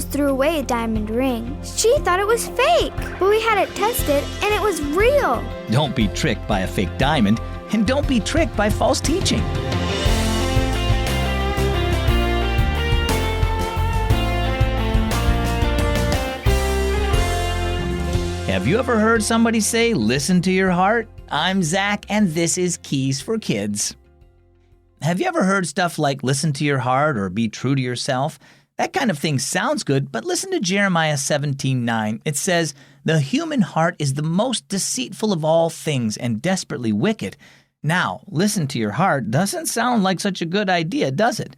almost threw away a diamond ring. She thought it was fake, but we had it tested and it was real. Don't be tricked by a fake diamond, and don't be tricked by false teaching. Have you ever heard somebody say, "Listen to your heart"? I'm Zach, and this is Keys for Kids. Have you ever heard stuff like "listen to your heart" or "be true to yourself"? That kind of thing sounds good, but listen to Jeremiah 17:9. It says, "The human heart is the most deceitful of all things and desperately wicked." Now, listen to your heart doesn't sound like such a good idea, does it?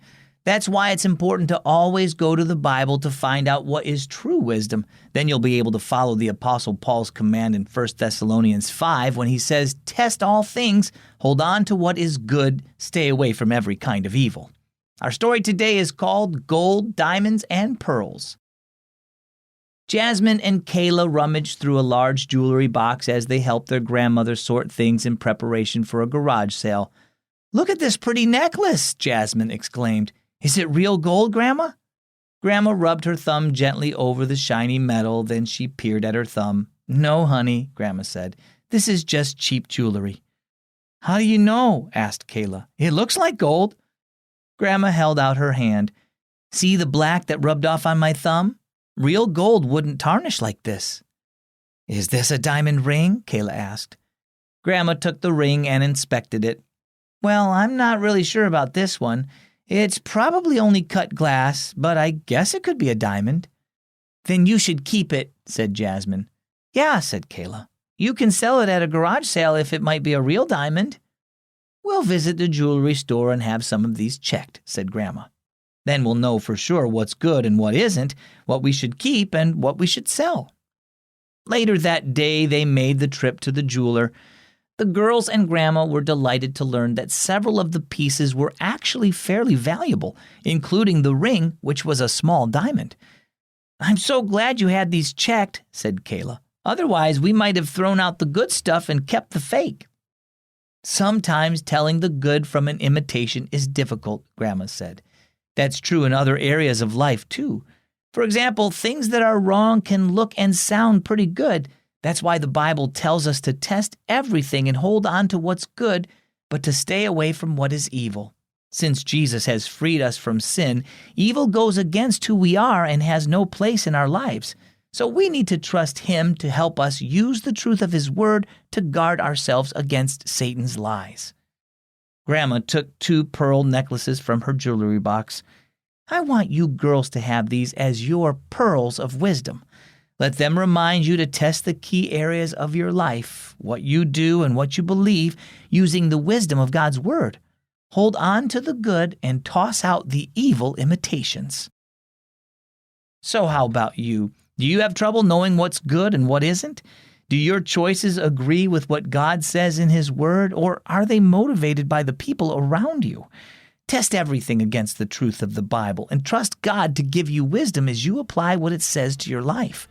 That's why it's important to always go to the Bible to find out what is true wisdom. Then you'll be able to follow the Apostle Paul's command in 1 Thessalonians 5 when he says, "Test all things, hold on to what is good, stay away from every kind of evil." Our story today is called Gold, Diamonds, and Pearls. Jasmine and Kayla rummaged through a large jewelry box as they helped their grandmother sort things in preparation for a garage sale. "Look at this pretty necklace," Jasmine exclaimed. "Is it real gold, Grandma?" Grandma rubbed her thumb gently over the shiny metal, then she peered at her thumb. "No, honey," Grandma said. "This is just cheap jewelry." "How do you know?" asked Kayla. "It looks like gold." Grandma held out her hand. "See the black that rubbed off on my thumb? Real gold wouldn't tarnish like this." "Is this a diamond ring?" Kayla asked. Grandma took the ring and inspected it. "Well, I'm not really sure about this one. It's probably only cut glass, but I guess it could be a diamond." "Then you should keep it," said Jasmine. "Yeah," said Kayla. "You can sell it at a garage sale if it might be a real diamond." "We'll visit the jewelry store and have some of these checked," said Grandma. "Then we'll know for sure what's good and what isn't, what we should keep and what we should sell." Later that day, they made the trip to the jeweler. The girls and Grandma were delighted to learn that several of the pieces were actually fairly valuable, including the ring, which was a small diamond. "I'm so glad you had these checked," said Kayla. "Otherwise, we might have thrown out the good stuff and kept the fake." "Sometimes telling the good from an imitation is difficult," Grandma said. "That's true in other areas of life, too. For example, things that are wrong can look and sound pretty good. That's why the Bible tells us to test everything and hold on to what's good, but to stay away from what is evil. Since Jesus has freed us from sin, evil goes against who we are and has no place in our lives. So we need to trust Him to help us use the truth of His Word to guard ourselves against Satan's lies." Grandma took 2 pearl necklaces from her jewelry box. "I want you girls to have these as your pearls of wisdom. Let them remind you to test the key areas of your life, what you do and what you believe, using the wisdom of God's Word. Hold on to the good and toss out the evil imitations." So how about you? Do you have trouble knowing what's good and what isn't? Do your choices agree with what God says in His Word, or are they motivated by the people around you? Test everything against the truth of the Bible and trust God to give you wisdom as you apply what it says to your life.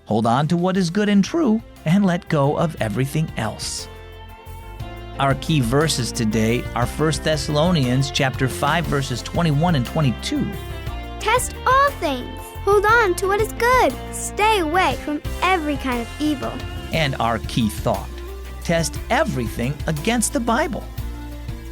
Hold on to what is good and true and let go of everything else. Our key verses today are 1 Thessalonians chapter 5 verses 21 and 22. Test all things. Hold on to what is good. Stay away from every kind of evil. And our key thought: test everything against the Bible.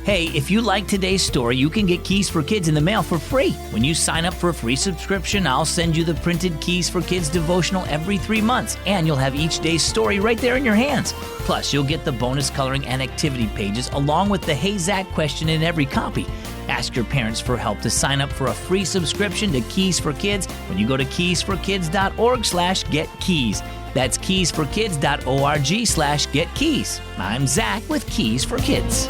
Hey, if you like today's story, you can get Keys for Kids in the mail for free. When you sign up for a free subscription, I'll send you the printed Keys for Kids devotional every 3 months, and you'll have each day's story right there in your hands. Plus, you'll get the bonus coloring and activity pages along with the Hey Zach question in every copy. Ask your parents for help to sign up for a free subscription to Keys for Kids when you go to keysforkids.org/getkeys. That's keysforkids.org/getkeys. I'm Zach with Keys for Kids.